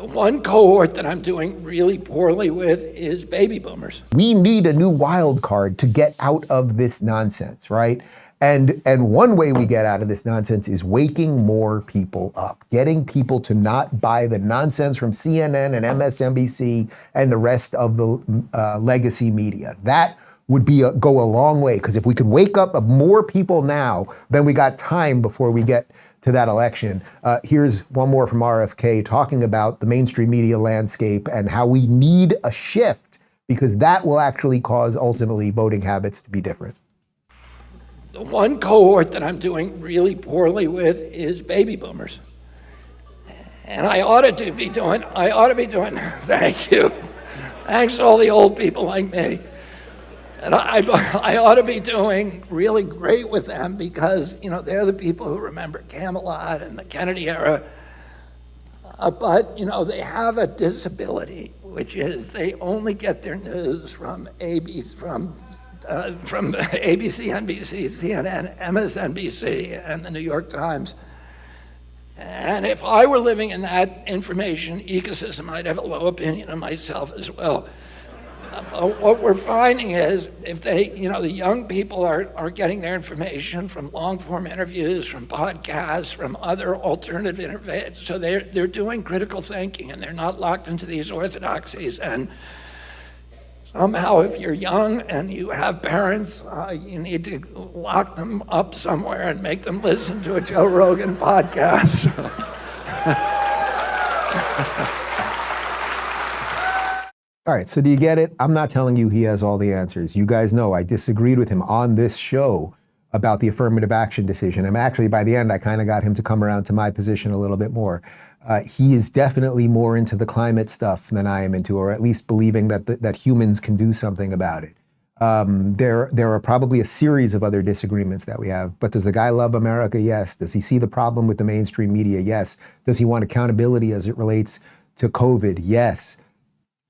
The one cohort that I'm doing really poorly with is baby boomers. We need a new wild card to get out of this nonsense, right? And one way we get out of this nonsense is waking more people up, getting people to not buy the nonsense from CNN and MSNBC and the rest of the legacy media. That would go a long way, because if we could wake up more people now, then we got time before we get to that election. Here's one more from RFK talking about the mainstream media landscape and how we need a shift, because that will actually cause ultimately voting habits to be different. The one cohort that I'm doing really poorly with is baby boomers. And I ought to be doing, thank you. Thanks to all the old people like me. And I ought to be doing really great with them, because, you know, they're the people who remember Camelot and the Kennedy era. But, you know, they have a disability, which is they only get their news from ABC, NBC, CNN, MSNBC, and the New York Times. And if I were living in that information ecosystem, I'd have a low opinion of myself as well. What we're finding is, if they, you know, the young people are getting their information from long-form interviews, from podcasts, from other alternative interviews, so they're doing critical thinking, and they're not locked into these orthodoxies. And somehow, if you're young and you have parents, you need to lock them up somewhere and make them listen to a Joe Rogan podcast. All right, so do you get it? I'm not telling you he has all the answers. You guys know I disagreed with him on this show about the affirmative action decision. And actually, by the end, I kind of got him to come around to my position a little bit more. He is definitely more into the climate stuff than I am into, or at least believing that humans can do something about it. There are probably a series of other disagreements that we have. But does the guy love America? Yes. Does he see the problem with the mainstream media? Yes. Does he want accountability as it relates to COVID? Yes.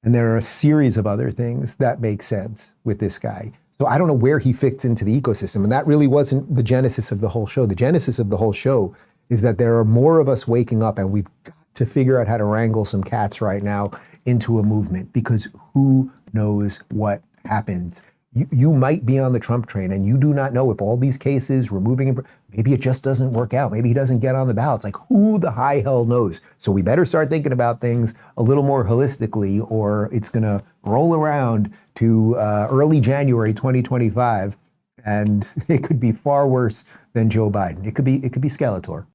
And there are a series of other things that make sense with this guy. So I don't know where he fits into the ecosystem. And that really wasn't the genesis of the whole show. The genesis of the whole show is that there are more of us waking up, and we've got to figure out how to wrangle some cats right now into a movement, because who knows what happens. You might be on the Trump train, and you do not know if all these cases, removing him, maybe it just doesn't work out. Maybe he doesn't get on the ballot. Like, who the high hell knows? So we better start thinking about things a little more holistically, or it's going to roll around to early January 2025, and it could be far worse than Joe Biden. It could be Skeletor.